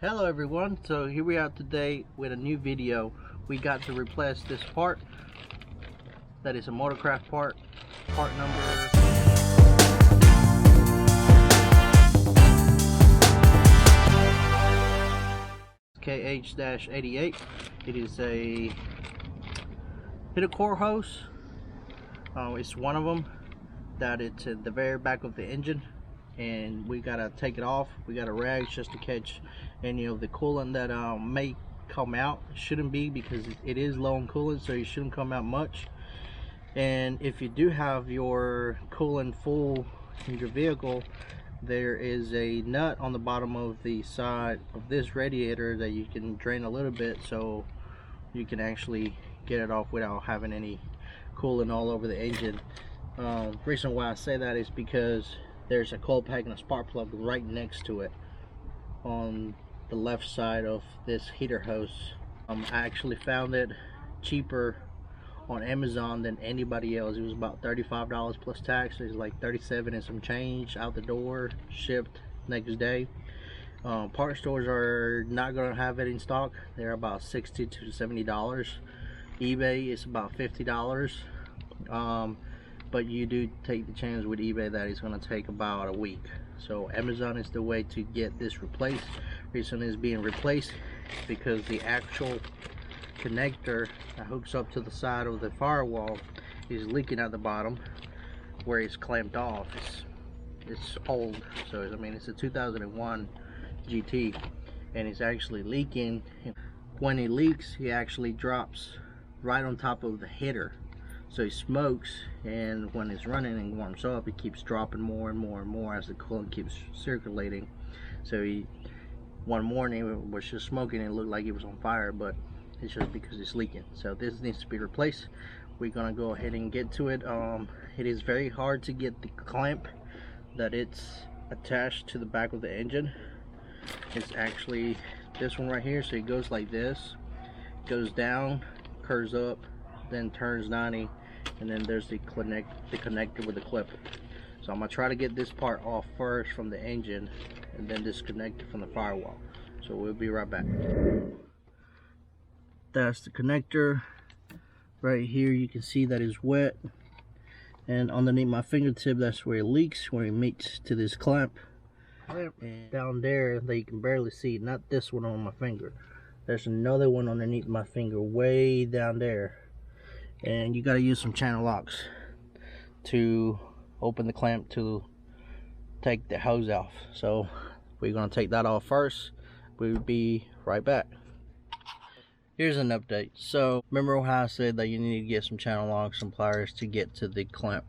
Hello everyone, so here we are today with a new video. We got to replace this part. That is a MOTORCRAFT part number KH88. It is a heater core hose. It's one of them that it's at the very back of the engine, and we gotta take it off. We got a rag just to catch any of the coolant that may come out. It shouldn't be, because it is low in coolant, so it shouldn't come out much. And if you do have your coolant full in your vehicle, there is a nut on the bottom of the side of this radiator that you can drain a little bit, so you can actually get it off without having any coolant all over the engine. Reason why I say that is because there's a cold pack and a spark plug right next to it on the left side of this heater hose. I actually found it cheaper on Amazon than anybody else. It was about $35 plus tax. It's like 37 and some change out the door, shipped next day. Part stores are not going to have it in stock. They're about $60 to $70. eBay is about $50. But you do take the chance with eBay that it's going to take about a week. So Amazon is the way to get this replaced. Reason is being replaced because the actual connector that hooks up to the side of the firewall is leaking at the bottom where it's clamped off. It's old, so I mean, it's a 2001 GT, and it's actually leaking. When it leaks, it actually drops right on top of the header, so it smokes, and when it's running and warms up, it keeps dropping more and more and more as the coolant keeps circulating. So one morning it was just smoking and it looked like it was on fire, but it's just because it's leaking. So this needs to be replaced. We're gonna go ahead and get to it. It is very hard to get the clamp that it's attached to the back of the engine. It's actually this one right here. So it goes like this, goes down, curves up, then turns 90, and then there's the connector with the clip. So I'm gonna try to get this part off first from the engine, and then disconnect it from the firewall. So we'll be right back. That's the connector right here. You can see that is wet, and underneath my fingertip, that's where it leaks, where it meets to this clamp. And down there that you can barely see, not this one on my finger, there's another one underneath my finger way down there, and you got to use some channel locks to open the clamp to take the hose off. So we're going to take that off first. We'll be right back. Here's an update. So remember how I said that you need to get some channel locks and pliers to get to the clamp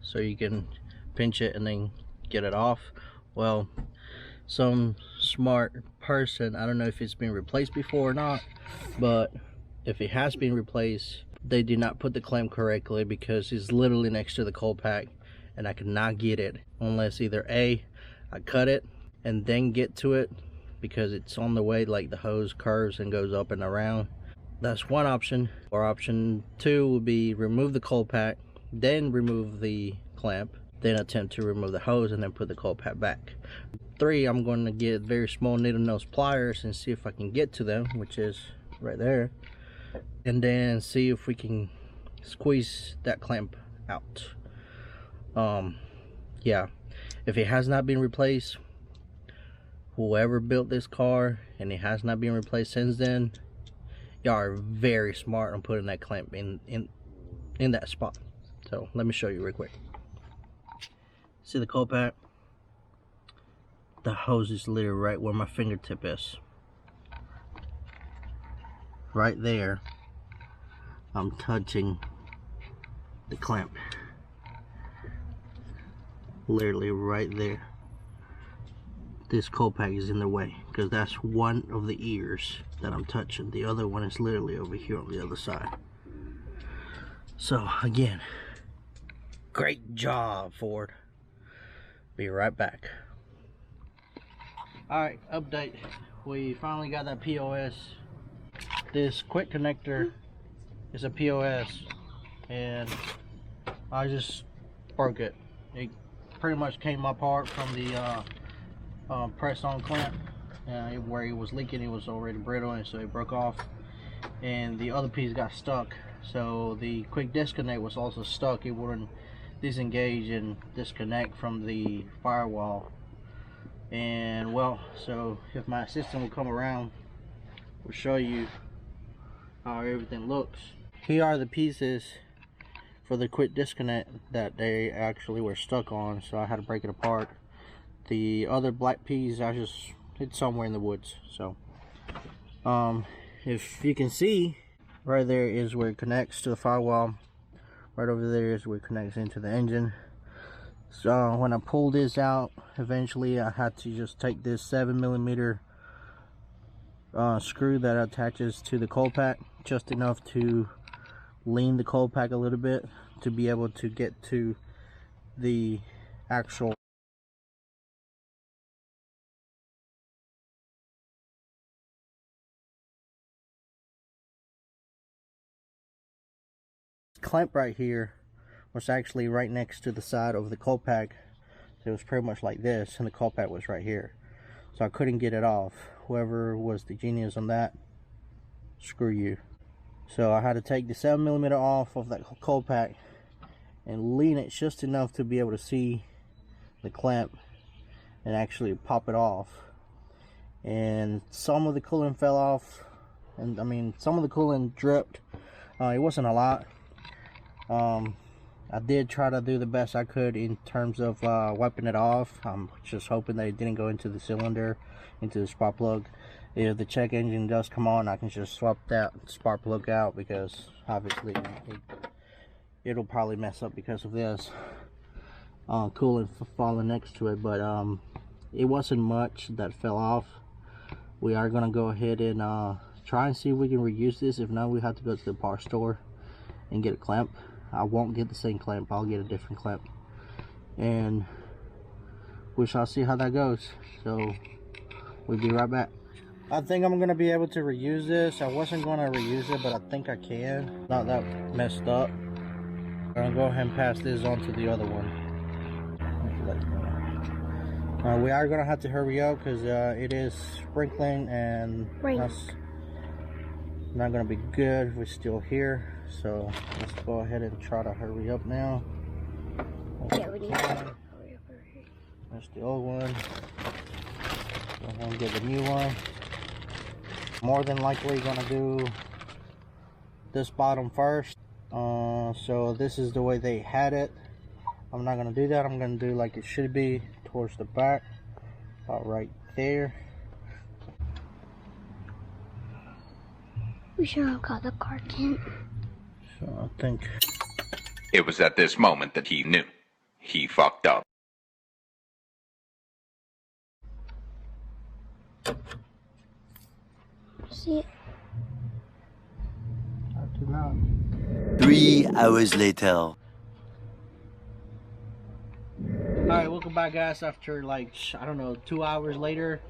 so you can pinch it and then get it off? Well, some smart person, I don't know if it's been replaced before or not, but if it has been replaced, they did not put the clamp correctly, because it's literally next to the cold pack, and I could not get it unless either A, I cut it and then get to it, because it's on the way, like the hose curves and goes up and around. That's one option. Or option two would be remove the cold pack, then remove the clamp, then attempt to remove the hose and then put the cold pack back. 3, I'm going to get very small needle nose pliers and see if I can get to them, which is right there, and then see if we can squeeze that clamp out. Yeah, if it has not been replaced, whoever built this car and it has not been replaced since then, y'all are very smart on putting that clamp in that spot. So let me show you real quick. See the cold pack? The hose is literally right where my fingertip is. Right there, I'm touching the clamp. Literally right there. This cold pack is in the way, because that's one of the ears that I'm touching. The other one is literally over here on the other side. So again, great job, Ford. Be right back. Alright, update. We finally got that POS. This quick connector is a POS, and I just broke it. It pretty much came apart from the press on clamp. where it was leaking, it was already brittle, and so it broke off, and the other piece got stuck. So the quick disconnect was also stuck. It wouldn't disengage and disconnect from the firewall. And well, so if my assistant will come around, we'll show you how everything looks. Here are the pieces for the quick disconnect that they actually were stuck on, so I had to break it apart. The other black piece, it's somewhere in the woods. So if you can see, right there is where it connects to the firewall. Right over there is where it connects into the engine. So when I pulled this out, eventually I had to just take this 7mm screw that attaches to the cold pack, just enough to lean the cold pack a little bit to be able to get to the actual clamp. Right here was actually right next to the side of the cold pack. So it was pretty much like this, and the cold pack was right here, so I couldn't get it off. Whoever was the genius on that, screw you. So I had to take the 7mm off of that cold pack and lean it just enough to be able to see the clamp and actually pop it off. And some of the coolant fell off, and I mean, some of the coolant dripped. It wasn't a lot. I did try to do the best I could in terms of wiping it off. I'm just hoping that it didn't go into the cylinder, into the spark plug. If the check engine does come on, I can just swap that spark plug out, because obviously it'll probably mess up because of this coolant falling next to it. But it wasn't much that fell off. We are gonna go ahead and try and see if we can reuse this. If not, we have to go to the parts store and get a clamp. I won't get the same clamp, I'll get a different clamp, and we shall see how that goes. So we'll be right back. I think I'm gonna be able to reuse this. I wasn't gonna reuse it, but I think I can. Not that messed up. I'm gonna go ahead and pass this on to the other one. We are gonna have to hurry up because it is sprinkling, and that's not gonna be good if we're still here. So let's go ahead and try to hurry up now. Yeah, we need to hurry up. That's the old one. Go ahead and get the new one. More than likely gonna do this bottom first. So this is the way they had it. I'm not gonna do that. I'm gonna do like it should be, towards the back, about right there. We should have got the car tint. So I think it was at this moment that he knew he fucked up. See it? I do not. 3 hours later. Alright, welcome back, guys. After like, I don't know, 2 hours later,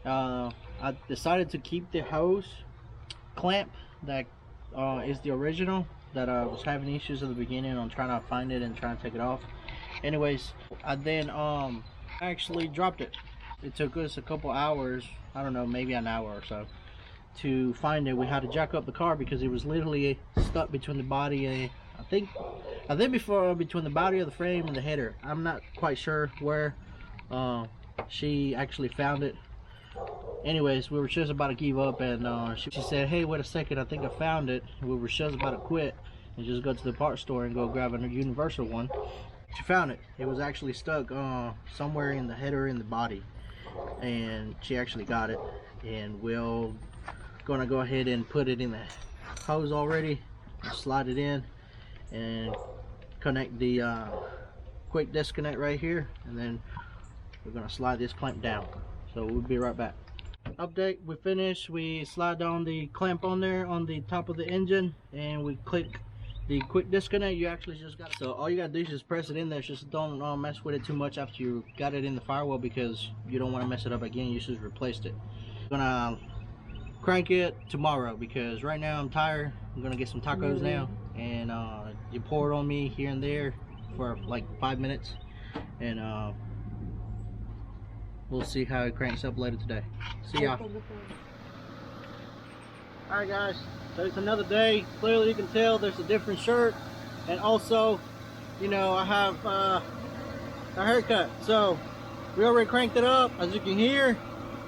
I decided to keep the hose clamp that is the original, that I was having issues at the beginning on trying to find it and trying to take it off. Anyways, I then actually dropped it. It took us a couple hours, I don't know, maybe an hour or so, to find it. We had to jack up the car because it was literally stuck between the body and I think before between the body of the frame and the header. I'm not quite sure where she actually found it. Anyways, we were just about to give up, and she said, hey, wait a second, I think I found it. We were just about to quit and just go to the parts store and go grab a universal one. She found it. It was actually stuck somewhere in the header in the body, and she actually got it. And we're gonna go ahead and put it in the hose already, slide it in and connect the quick disconnect right here, and then we're gonna slide this clamp down. So we'll be right back. Update, we finished. We slide down the clamp on there on the top of the engine, and we click the quick disconnect. You actually just got it. So all you gotta do is just press it in there. Just don't mess with it too much after you got it in the firewall, because you don't want to mess it up again. You just replaced it. I'm gonna crank it tomorrow because right now I'm tired. I'm gonna get some tacos now, and you pour it on me here and there for like 5 minutes, and we're gonna slide this clamp down. So we'll be right back. Update, we finished. We slide down the clamp on there on the top of the engine, and we click the quick disconnect. You actually just got it. So all you gotta do is just press it in there. Just don't mess with it too much after you got it in the firewall, because you don't want to mess it up again. You just replaced it. I'm gonna crank it tomorrow because right now I'm gonna get some tacos now, and we'll see how it cranks up later today. See y'all. Alright guys, so it's another day. Clearly you can tell there's a different shirt, and also, you know, I have a haircut. So we already cranked it up. As you can hear,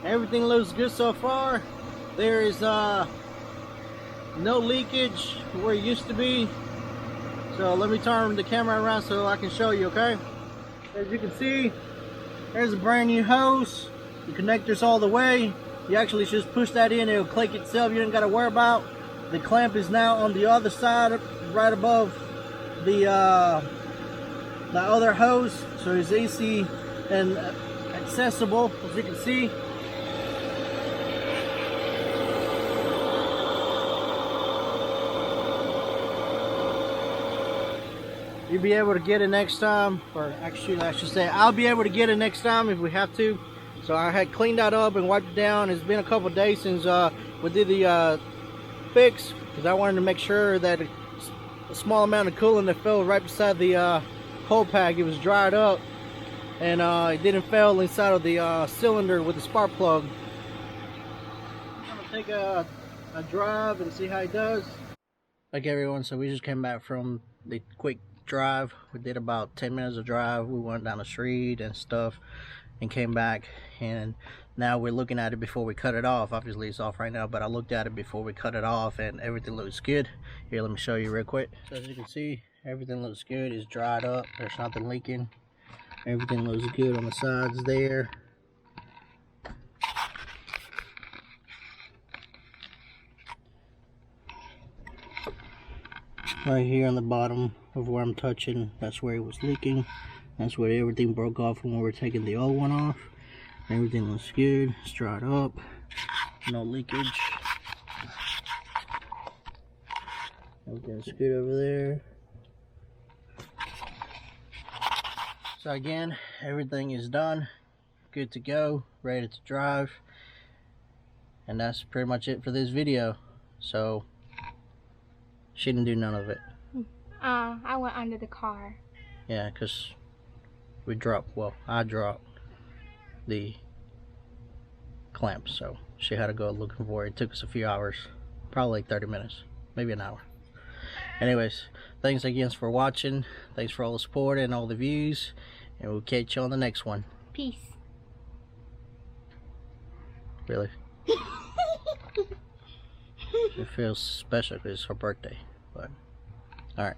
everything looks good so far. There is no leakage where it used to be. So let me turn the camera around so I can show you, okay? As you can see, there's a brand new hose. The connector's all the way. You actually just push that in, it'll click itself. You don't got to worry about. The clamp is now on the other side, right above the other hose, so it's easy and accessible, as you can see. You'll be able to get it next time, or actually I should say I'll be able to get it next time if we have to. So I had cleaned that up and wiped it down. It's been a couple days since we did the fix, because I wanted to make sure that a small amount of coolant that fell right beside the hole pack, it was dried up, and it didn't fail inside of the cylinder with the spark plug. I'm gonna take a drive and see how it does. Okay everyone, so we just came back from the quick drive. We did about 10 minutes of drive. We went down the street and stuff and came back, and now we're looking at it before we cut it off. Obviously it's off right now, but I looked at it before we cut it off and everything looks good. Here, let me show you real quick. So as you can see, everything looks good. It's dried up, there's nothing leaking. Everything looks good on the sides there. Right here on the bottom of where I'm touching, that's where it was leaking. That's where everything broke off when we were taking the old one off. Everything looks good. It's dried up. No leakage. Everything's good over there. So again, everything is done. Good to go. Ready to drive. And that's pretty much it for this video. So she didn't do none of it. I went under the car. Yeah, because we dropped, well, I dropped the clamp, so she had to go looking for it. It took us a few hours, probably like 30 minutes, maybe an hour. Anyways, thanks again for watching. Thanks for all the support and all the views, and we'll catch you on the next one. Peace. Really? It feels special because it's her birthday, but alright.